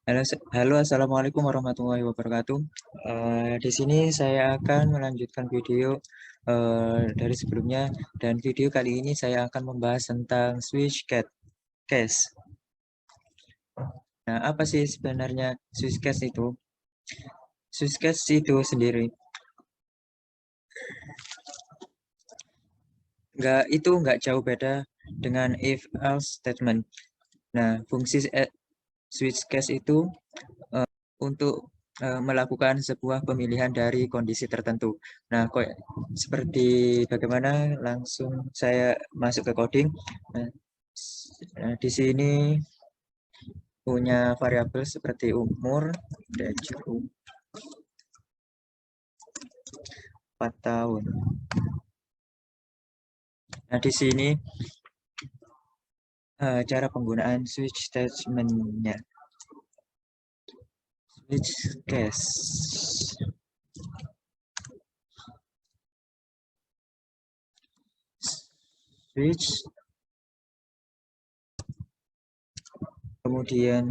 Halo, halo, assalamualaikum warahmatullahi wabarakatuh. Di sini saya akan melanjutkan video dari sebelumnya, dan video kali ini saya akan membahas tentang switch case. Nah, apa sih sebenarnya switch case itu? Switch case itu sendiri nggak jauh beda dengan if else statement. Nah, fungsi switch case itu untuk melakukan sebuah pemilihan dari kondisi tertentu. Nah, kok seperti bagaimana langsung saya masuk ke coding. Nah, di sini punya variabel seperti umur dan juga 4 tahun. Nah, di sini cara penggunaan switch statement-nya. Switch case. Switch, kemudian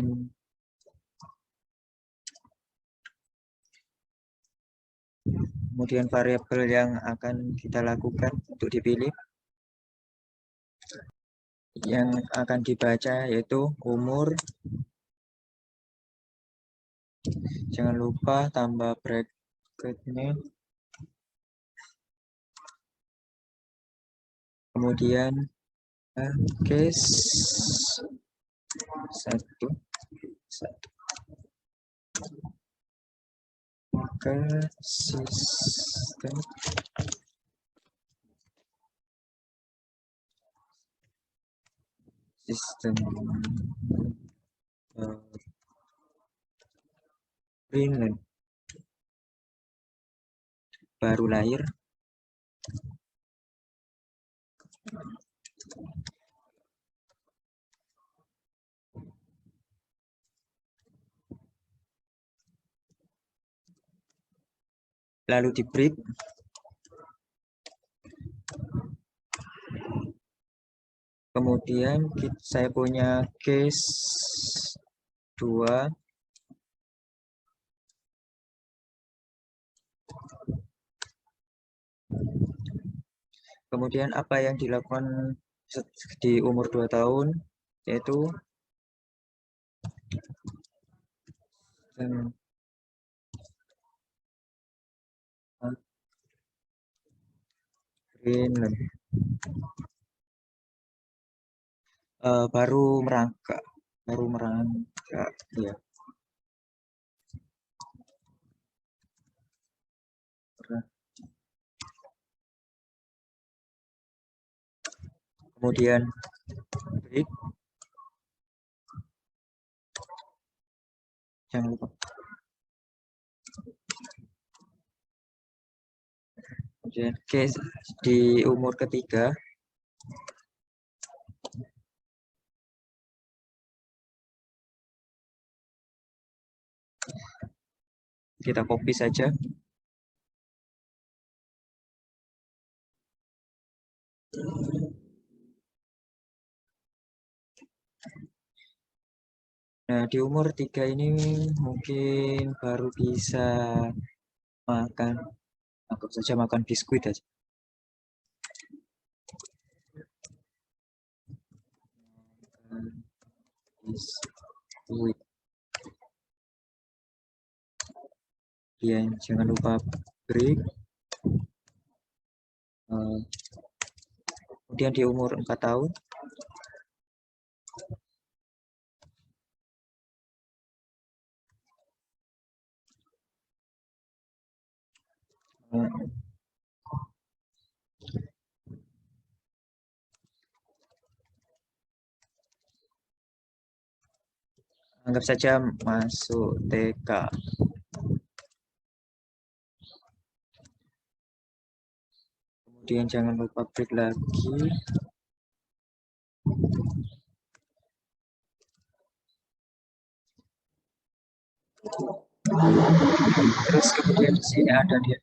variabel yang akan kita lakukan untuk dipilih, yang akan dibaca yaitu umur. Jangan lupa tambah bracketnya, kemudian case satu ke sistem sistem Greenland baru lahir, lalu di break. Kemudian saya punya case 2. Kemudian apa yang dilakukan di umur 2 tahun, yaitu Greenland baru merangkak ya. Kemudian break, jangan lupa. Kemudian case di umur ketiga, kita copy saja. Nah, di umur 3 ini mungkin baru bisa makan, anggap saja makan biskuit aja. Biskuit. Jangan lupa break. Kemudian di umur 4 tahun, anggap saja masuk TK. Kemudian jangan lupa break lagi. Terus kemudian di sini ada dia.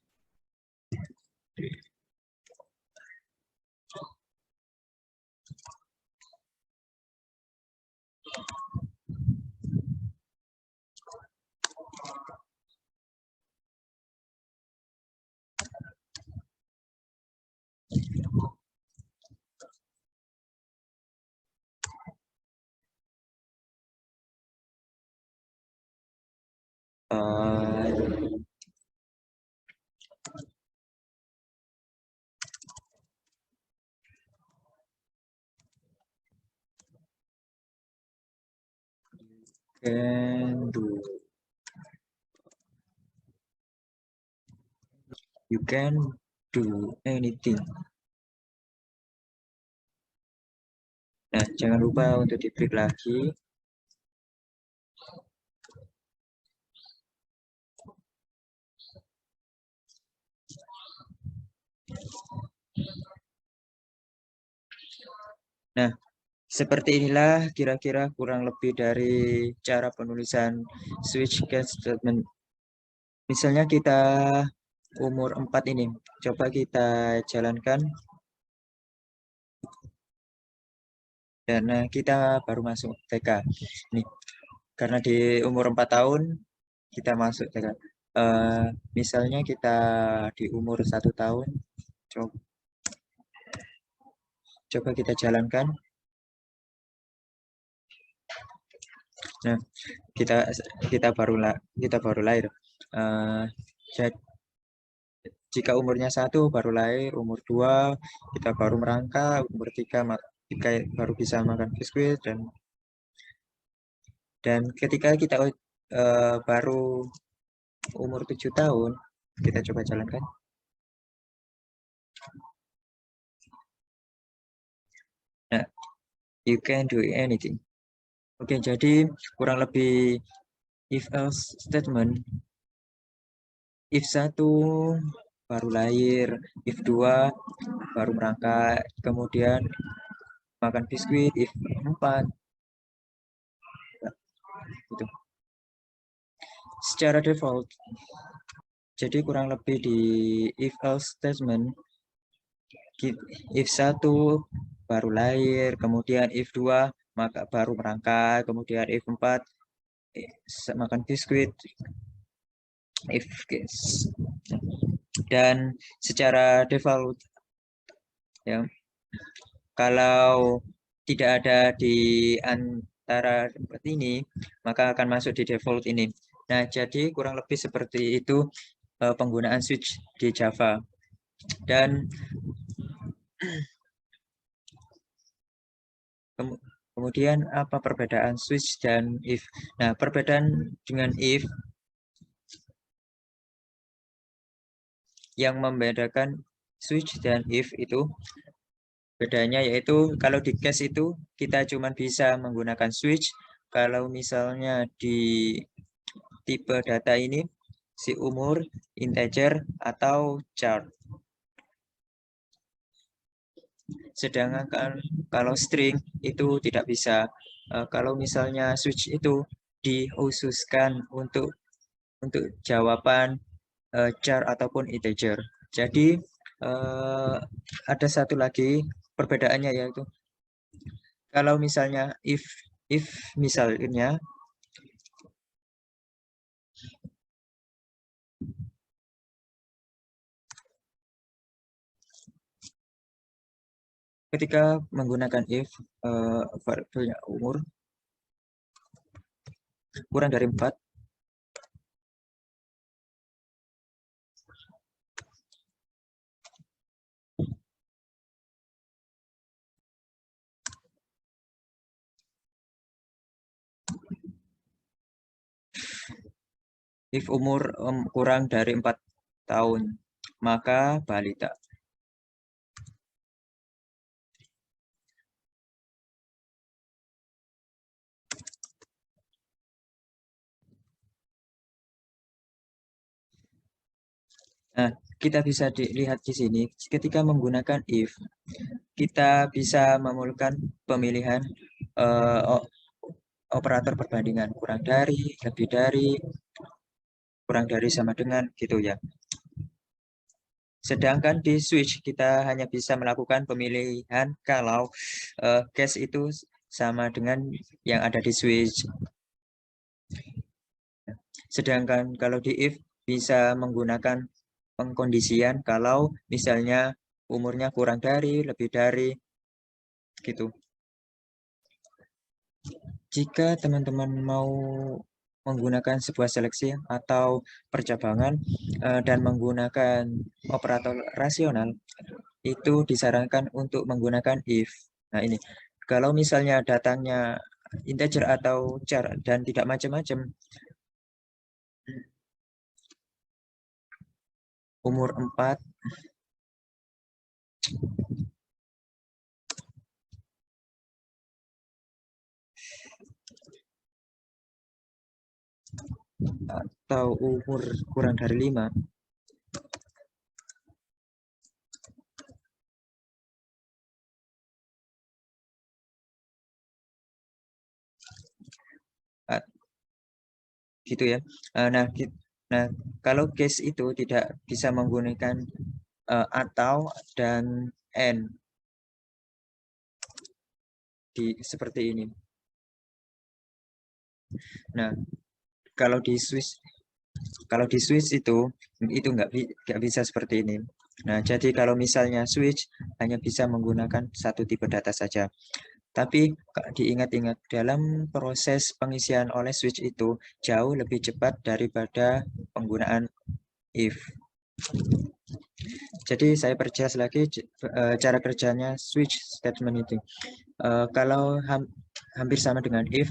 can do. You can do anything. Nah, jangan lupa untuk di-break lagi. Nah, seperti inilah kira-kira kurang lebih dari cara penulisan switch case statement. Misalnya kita umur 4 ini, coba kita jalankan. Dan kita baru masuk TK. Nih, karena di umur 4 tahun kita masuk TK. Misalnya kita di umur 1 tahun, coba kita jalankan. Nah, kita baru lahir. Jika umurnya 1 baru lahir, umur 2 kita baru merangkak, umur 3 baru bisa makan biskuit, dan ketika kita baru umur 7 tahun, kita coba jalankan. Nah, you can do anything. Oke, jadi kurang lebih if else statement. If 1 baru lahir, if 2 baru merangkak, kemudian makan biskuit, if 4 gitu. Secara default, jadi kurang lebih di if else statement, if 1 baru lahir, kemudian if 2 maka baru merangkak, kemudian if 4 makan biskuit, if case. Dan secara default ya, kalau tidak ada di antara tempat ini, maka akan masuk di default ini. Nah, jadi kurang lebih seperti itu penggunaan switch di Java. Dan kemudian apa perbedaan switch dan if? Nah, perbedaan dengan if yang membedakan switch dan if itu bedanya yaitu kalau di case itu kita cuma bisa menggunakan switch kalau misalnya di tipe data ini si umur, integer, atau char. Sedangkan kalau string itu tidak bisa. Kalau misalnya switch itu dikhususkan untuk jawaban char ataupun integer. Jadi ada satu lagi perbedaannya yaitu kalau misalnya if misalnya ketika menggunakan if variabelnya umur kurang dari 4, if umur kurang dari 4 tahun, maka balita. Nah, kita bisa dilihat di sini, ketika menggunakan if, kita bisa memulakan pemilihan operator perbandingan kurang dari, lebih dari, kurang dari, sama dengan, gitu ya. Sedangkan di switch kita hanya bisa melakukan pemilihan kalau case itu sama dengan yang ada di switch. Sedangkan kalau di if bisa menggunakan pengkondisian kalau misalnya umurnya kurang dari, lebih dari, gitu. Jika teman-teman mau menggunakan sebuah seleksi atau percabangan dan menggunakan operator rasional, itu disarankan untuk menggunakan if. Nah, ini kalau misalnya datangnya integer atau char dan tidak macam-macam. Umur 4 atau umur kurang dari 5 gitu ya. Nah, kalau case itu tidak bisa menggunakan atau dan and seperti ini. Nah, kalau di switch itu nggak bisa seperti ini. Nah, jadi kalau misalnya switch hanya bisa menggunakan satu tipe data saja. Tapi diingat-ingat, dalam proses pengisian oleh switch itu jauh lebih cepat daripada penggunaan if. Jadi saya perjelas lagi cara kerjanya switch statement itu. Kalau hampir sama dengan if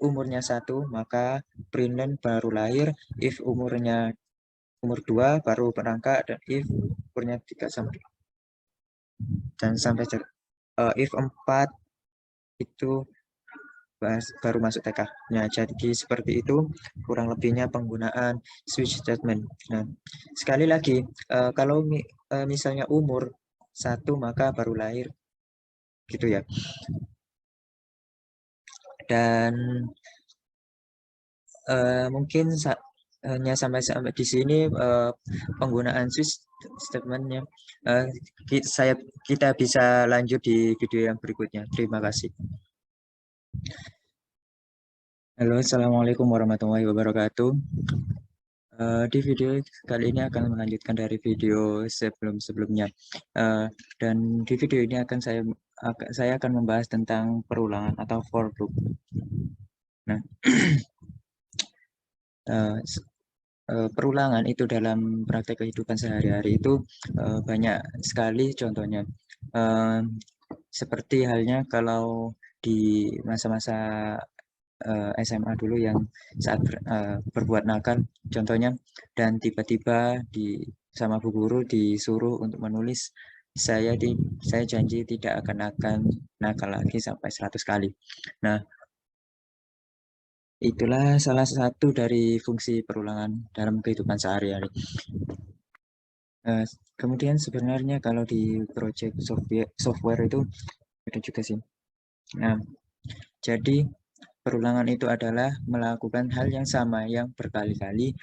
umurnya 1 maka println baru lahir, if umurnya umur 2 baru berangkat, dan if umurnya 3 sampai if 4 itu baru masuk TK. Nah, jadi seperti itu kurang lebihnya penggunaan switch statement. Nah, sekali lagi, kalau misalnya umur 1 maka baru lahir, gitu ya. Dan mungkin hanya sampai di sini penggunaan switch statementnya. Kita bisa lanjut di video yang berikutnya. Terima kasih. Halo, assalamualaikum warahmatullahi wabarakatuh. Di video kali ini akan melanjutkan dari video sebelumnya. Dan di video ini saya akan membahas tentang perulangan atau for loop. Nah, perulangan itu dalam praktek kehidupan sehari-hari itu banyak sekali contohnya. Seperti halnya kalau di masa-masa SMA dulu yang saat berbuat nakal contohnya, dan tiba-tiba sama bu guru disuruh untuk menulis, saya janji tidak akan nakal lagi sampai 100 kali. Nah, itulah salah satu dari fungsi perulangan dalam kehidupan sehari-hari. Kemudian sebenarnya kalau di project software itu ada juga sih. Nah, jadi perulangan itu adalah melakukan hal yang sama yang berkali-kali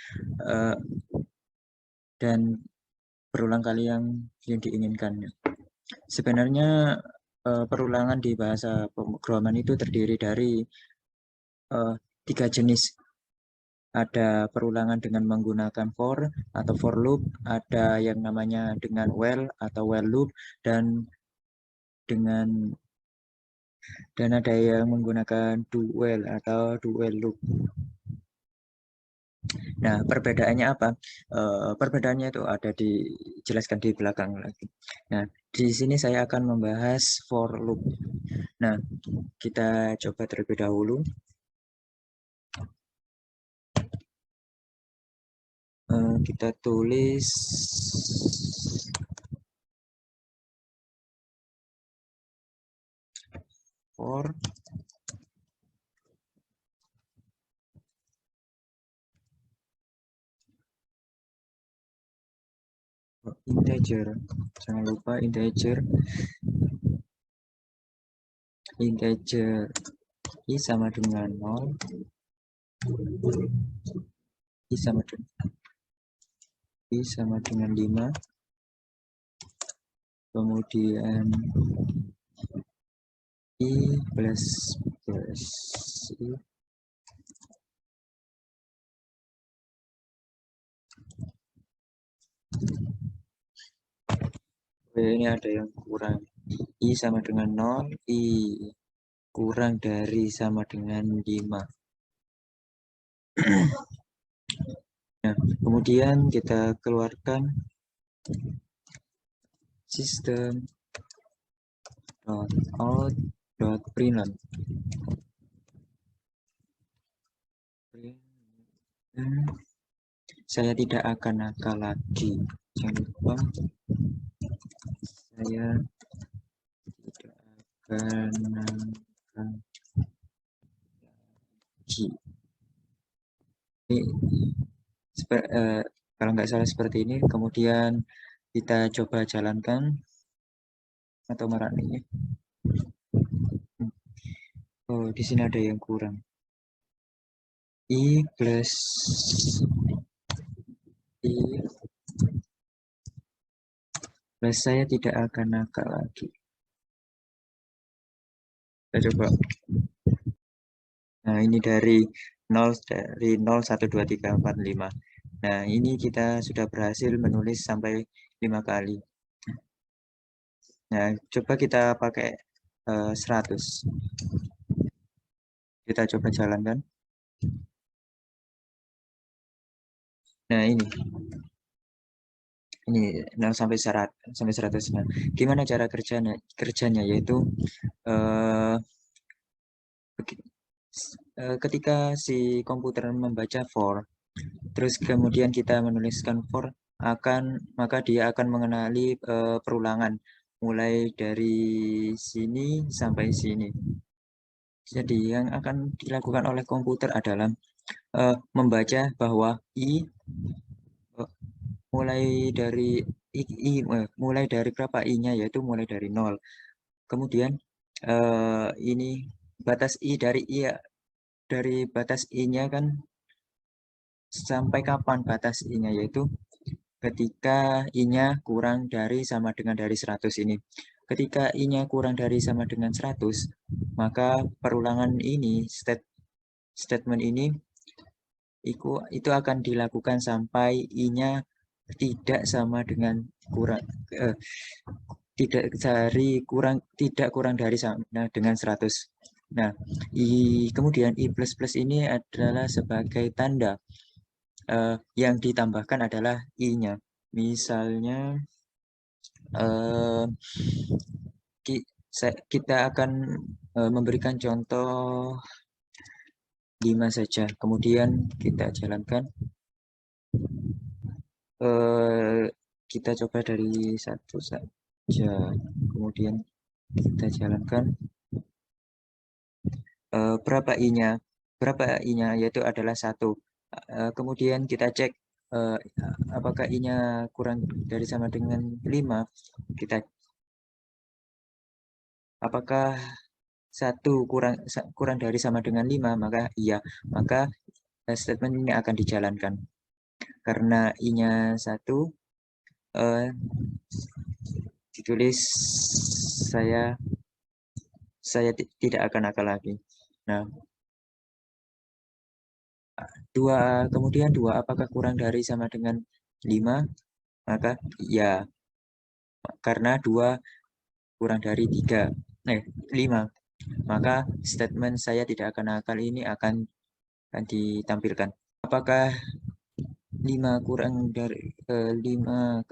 dan berulang kali yang diinginkan. Sebenarnya perulangan di bahasa pemrograman itu terdiri dari 3 jenis. Ada perulangan dengan menggunakan for atau for loop, ada yang namanya dengan while atau while loop, dan ada yang menggunakan do while atau do while loop. Nah, perbedaannya apa? Perbedaannya itu ada dijelaskan di belakang lagi. Nah, di sini saya akan membahas for loop. Nah, kita coba terlebih dahulu. Kita tulis for integer, jangan lupa integer i sama dengan 0, i sama dengan 5, kemudian i plus i ini ada yang kurang, i sama dengan 0, i kurang dari sama dengan 5. Nah, kemudian kita keluarkan system.out.println. Saya tidak akan nakal lagi. Jangan lupa, saya tidak akan nakal lagi. Ini, kalau nggak salah seperti ini. Kemudian kita coba jalankan atau merangkainya. Oh, di sini ada yang kurang. I plus I plus saya tidak akan nakal lagi. Kita coba. Nah, ini dari 0, 1, 2, 3, 4, 5. Nah, ini kita sudah berhasil menulis sampai 5 kali. Nah, coba kita pakai 100. Kita coba jalankan. Nah, ini 0 sampai 100. Nah, gimana cara kerjanya yaitu ketika si komputer membaca for, terus kemudian kita menuliskan for, maka dia akan mengenali perulangan mulai dari sini sampai sini. Jadi yang akan dilakukan oleh komputer adalah membaca bahwa i mulai dari berapa i-nya, yaitu mulai dari 0. Kemudian ini batas i dari batas i-nya kan sampai kapan batas i-nya, yaitu ketika i-nya kurang dari sama dengan dari 100 ini. Ketika i-nya kurang dari sama dengan 100, maka perulangan ini, statement ini itu akan dilakukan sampai i-nya tidak sama dengan tidak kurang dari sama dengan 100. Nah, kemudian i plus plus ini adalah sebagai tanda yang ditambahkan adalah i-nya. Misalnya kita akan memberikan contoh 5 saja. Kemudian kita jalankan. Kita coba dari 1 saja. Kemudian kita jalankan. Berapa i-nya, yaitu adalah 1. Kemudian kita cek apakah i-nya kurang dari sama dengan 5. Apakah 1 kurang dari sama dengan 5, maka iya, maka statement ini akan dijalankan. Karena i-nya 1, ditulis saya tidak akan nakal lagi. Nah, kemudian 2 apakah kurang dari sama dengan 5, maka ya, karena 2 kurang dari 5, maka statement saya tidak akan nakal ini akan ditampilkan. Apakah 5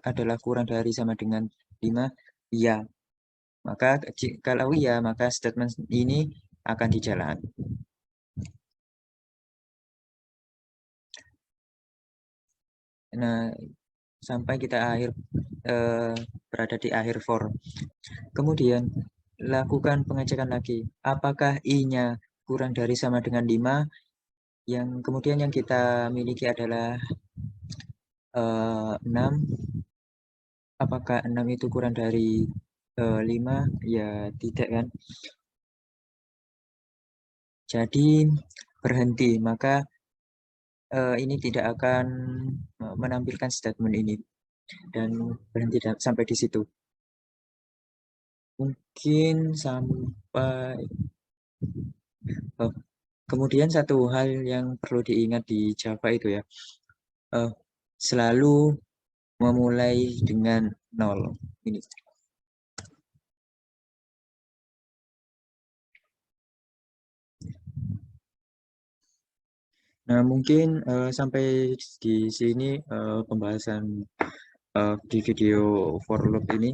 adalah kurang dari sama dengan 5? Ya. Maka kalau iya, maka statement ini akan dijalankan. Nah, sampai kita berada di akhir for. Kemudian lakukan pengecekan lagi. Apakah i-nya kurang dari sama dengan 5? Kemudian yang kita miliki adalah 6. Apakah 6 itu kurang dari 5? Ya, tidak kan? Jadi berhenti, maka ini tidak akan menampilkan statement ini, dan berhenti sampai di situ. Mungkin sampai kemudian satu hal yang perlu diingat di Java itu ya, selalu memulai dengan 0. Ini. Nah, mungkin sampai di sini pembahasan di video for loop ini.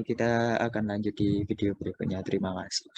Kita akan lanjut di video berikutnya. Terima kasih.